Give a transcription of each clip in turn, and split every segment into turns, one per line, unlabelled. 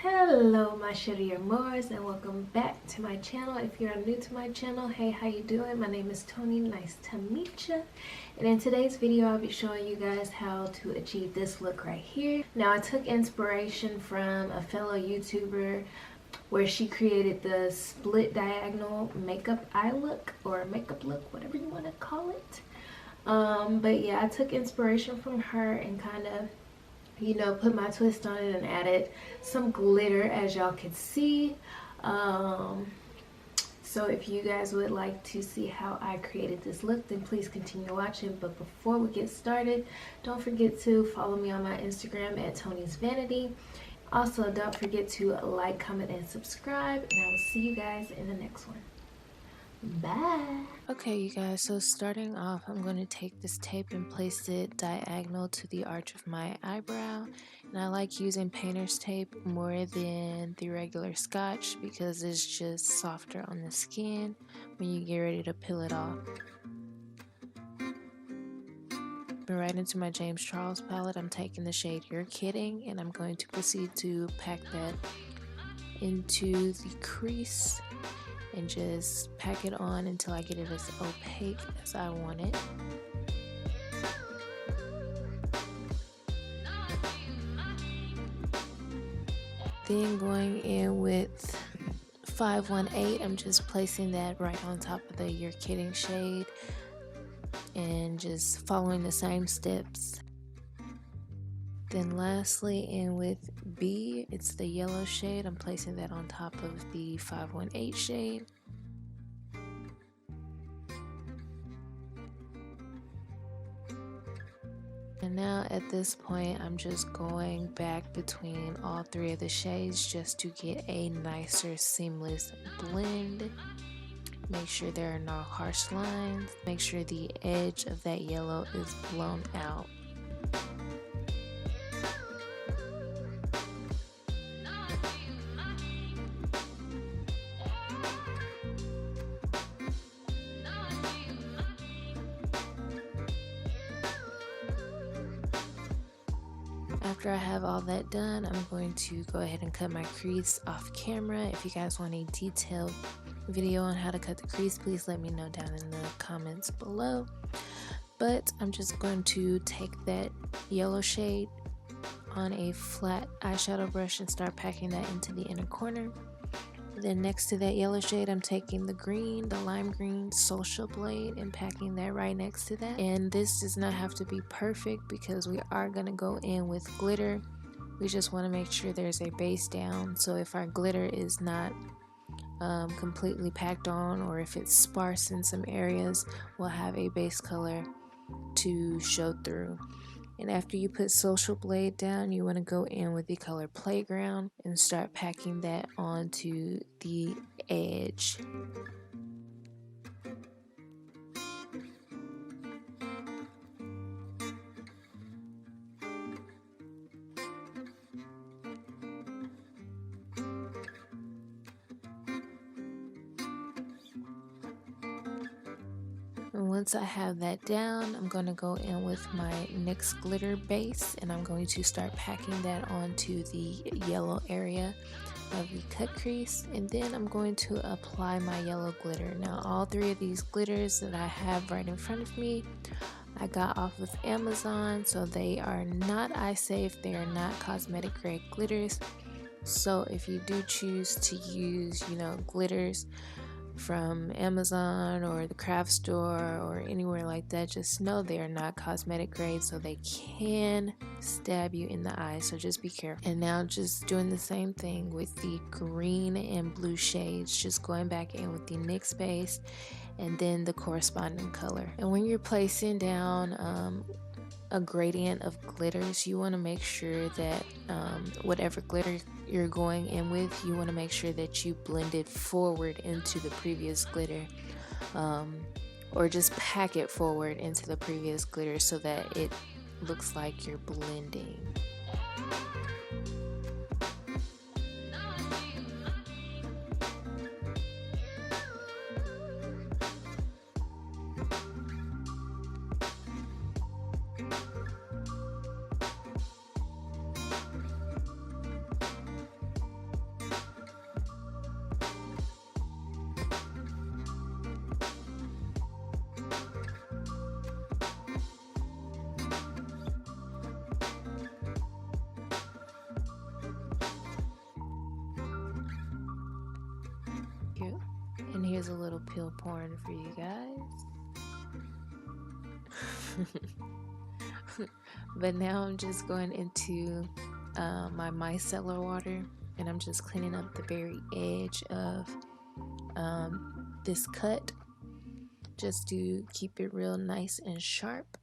Hello my shitty Moors, and welcome back to my channel. If you're new to my channel, hey, how you doing? My name is Tony, nice to meet you. And in today's video I'll be showing you guys how to achieve this look right here. Now I took inspiration from a fellow YouTuber where she created the split diagonal makeup eye look, or makeup look, whatever you want to call it. But yeah, I took inspiration from her and kind of, you know, put my twist on it and added some glitter, as y'all can see. So if you guys would like to see how I created this look, then please continue watching. But before we get started, don't forget to follow me on my Instagram at Tony's Vanity. Also, don't forget to like, comment, and subscribe, and I will see you guys in the next one. Bye. Okay, you guys, so starting off, I'm going to take this tape and place it diagonal to the arch of my eyebrow. And I like using painter's tape more than the regular Scotch because it's just softer on the skin when you get ready to peel it off. Right into my James Charles palette, I'm taking the shade You're Kidding, and I'm going to proceed to pack that into the crease and just pack it on until I get it as opaque as I want it. Then going in with 518, I'm just placing that right on top of the You're Kidding shade and just following the same steps. Then lastly, in with B, it's the yellow shade. I'm placing that on top of the 518 shade. And now at this point, I'm just going back between all three of the shades just to get a nicer seamless blend. Make sure there are no harsh lines. Make sure the edge of that yellow is blown out. After I have all that done, I'm going to go ahead and cut my crease off camera. If you guys want a detailed video on how to cut the crease, please let me know down in the comments below. But I'm just going to take that yellow shade on a flat eyeshadow brush and start packing that into the inner corner. Then next to that yellow shade, I'm taking the green, the lime green Social Blade, and packing that right next to that. And this does not have to be perfect because we are going to go in with glitter. We just want to make sure there's a base down. So if our glitter is not completely packed on, or if it's sparse in some areas, we'll have a base color to show through. And after you put Social Blade down, you want to go in with the color Playground and start packing that onto the edge. And once I have that down, I'm going to go in with my Nyx Glitter Base, and I'm going to start packing that onto the yellow area of the cut crease. And then I'm going to apply my yellow glitter. Now all three of these glitters that I have right in front of me, I got off of Amazon, so they are not eye safe, they are not cosmetic grade glitters. So if you do choose to use, you know, glitters from Amazon or the craft store or anywhere like that, just know they are not cosmetic grade, so they can stab you in the eye, so just be careful. And now just doing the same thing with the green and blue shades, just going back in with the NYX base and then the corresponding color. And when you're placing down a gradient of glitters, you want to make sure that whatever glitter you're going in with, you want to make sure that you blend it forward into the previous glitter, or just pack it forward into the previous glitter so that it looks like you're blending. is a little pill porn for you guys. But now I'm just going into my micellar water, and I'm just cleaning up the very edge of this cut, just to keep it real nice and sharp,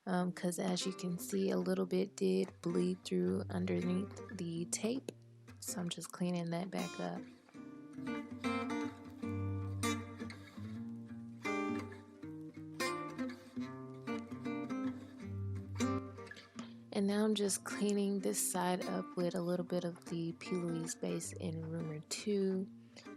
because as you can see, a little bit did bleed through underneath the tape, so I'm just cleaning that back up. And now I'm just cleaning this side up with a little bit of the PLouise base in Rumor 2,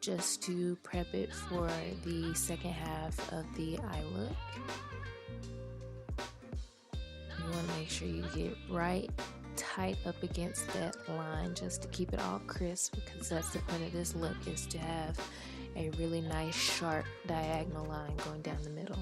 just to prep it for the second half of the eye look. You want to make sure you get right tight up against that line, just to keep it all crisp, because that's the point of this look, is to have a really nice sharp diagonal line going down the middle.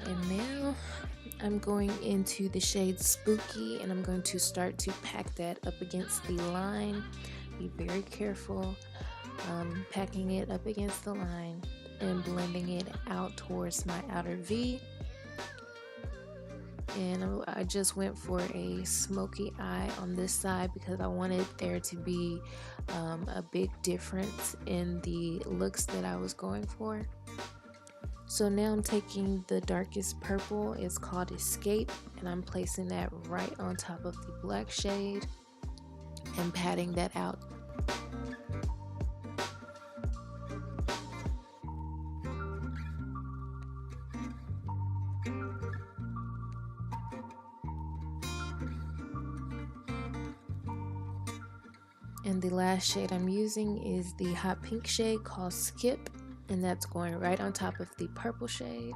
And now I'm going into the shade Spooky, and I'm going to start to pack that up against the line. Be very careful packing it up against the line and blending it out towards my outer V. And I just went for a smoky eye on this side because I wanted there to be a big difference in the looks that I was going for. So now I'm taking the darkest purple, it's called Escape, and I'm placing that right on top of the black shade and patting that out. And the last shade I'm using is the hot pink shade called Skip, and that's going right on top of the purple shade.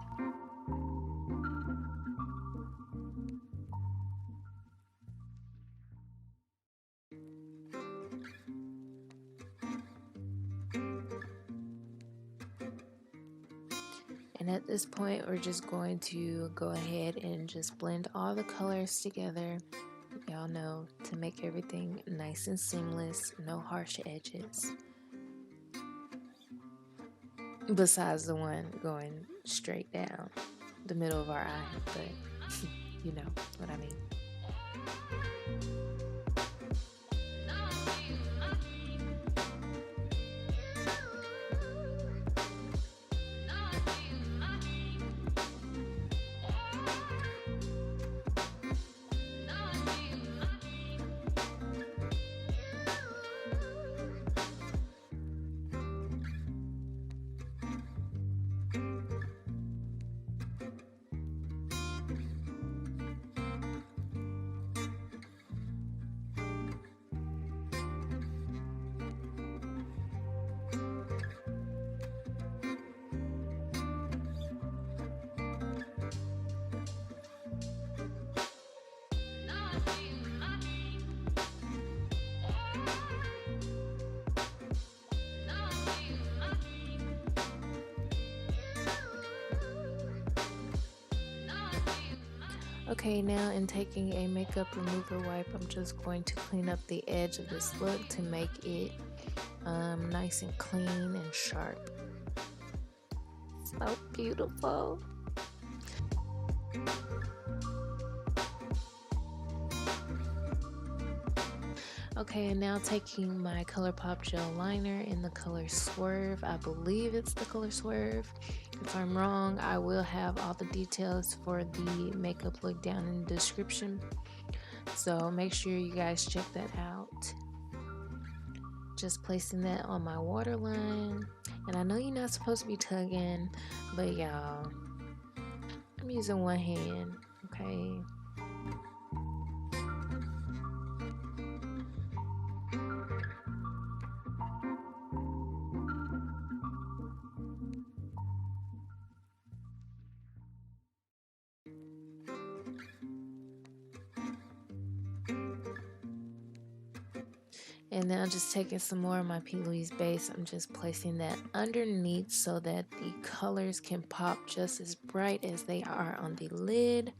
And at this point, we're just going to go ahead and just blend all the colors together. Y'all know, to make everything nice and seamless, no harsh edges. Besides the one going straight down the middle of our eye, but you know what I mean. Okay, now in taking a makeup remover wipe, I'm just going to clean up the edge of this look to make it nice and clean and sharp. So beautiful. Okay, and now taking my Colourpop Gel Liner in the color Swerve. I believe it's the color Swerve. If I'm wrong, I will have all the details for the makeup look down in the description. So make sure you guys check that out. Just placing that on my waterline. And I know you're not supposed to be tugging, but y'all, I'm using one hand, okay? And now just taking some more of my PLouise base, I'm just placing that underneath so that the colors can pop just as bright as they are on the lid.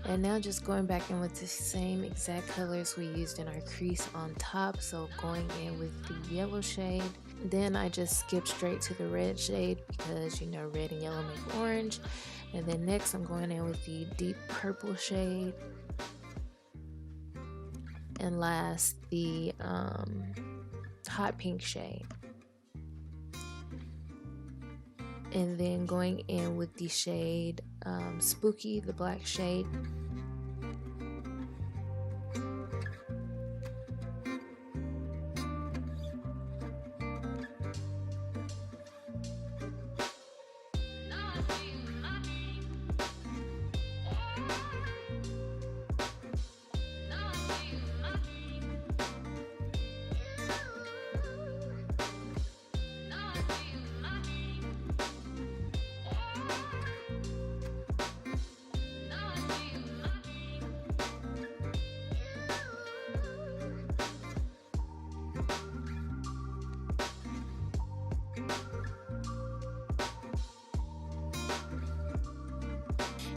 And now just going back in with the same exact colors we used in our crease on top. So going in with the yellow shade. Then I just skipped straight to the red shade because, you know, red and yellow make orange. And then next I'm going in with the deep purple shade. And last, the hot pink shade. And then going in with the shade Spooky, the black shade.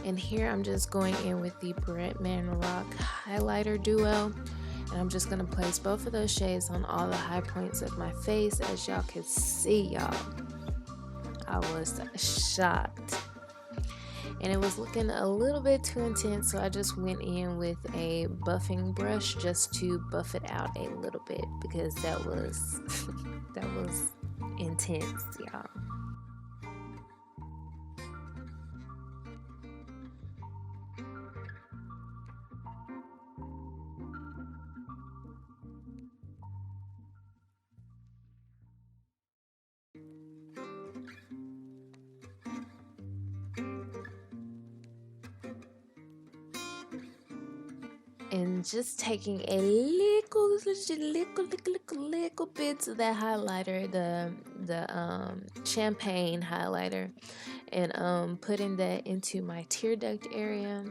And here I'm just going in with the Bretman Rock Highlighter Duo. And I'm just going to place both of those shades on all the high points of my face. As y'all can see, y'all, I was shocked. And it was looking a little bit too intense, so I just went in with a buffing brush just to buff it out a little bit because that was that was intense, y'all. And just taking a little bits of that highlighter, the champagne highlighter, and putting that into my tear duct area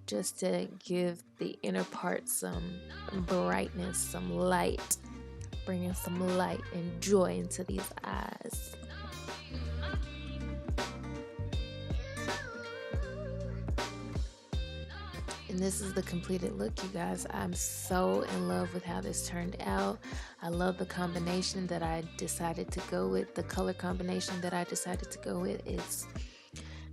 just to give the inner part some brightness, some light, bringing some light and joy into these eyes. And this is the completed look, you guys. I'm so in love with how this turned out. I love the combination that I decided to go with. The color combination that I decided to go with is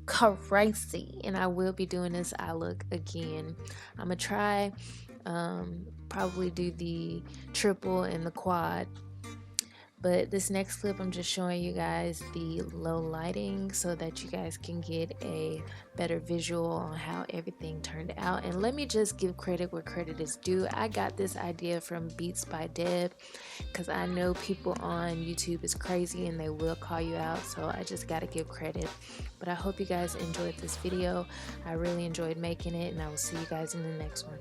crazy. And I will be doing this eye look again. I'm gonna try probably do the triple and the quad. But this next clip, I'm just showing you guys the low lighting so that you guys can get a better visual on how everything turned out. And let me just give credit where credit is due. I got this idea from Beats by Deb because I know people on YouTube is crazy and they will call you out. So I just got to give credit. But I hope you guys enjoyed this video. I really enjoyed making it, and I will see you guys in the next one.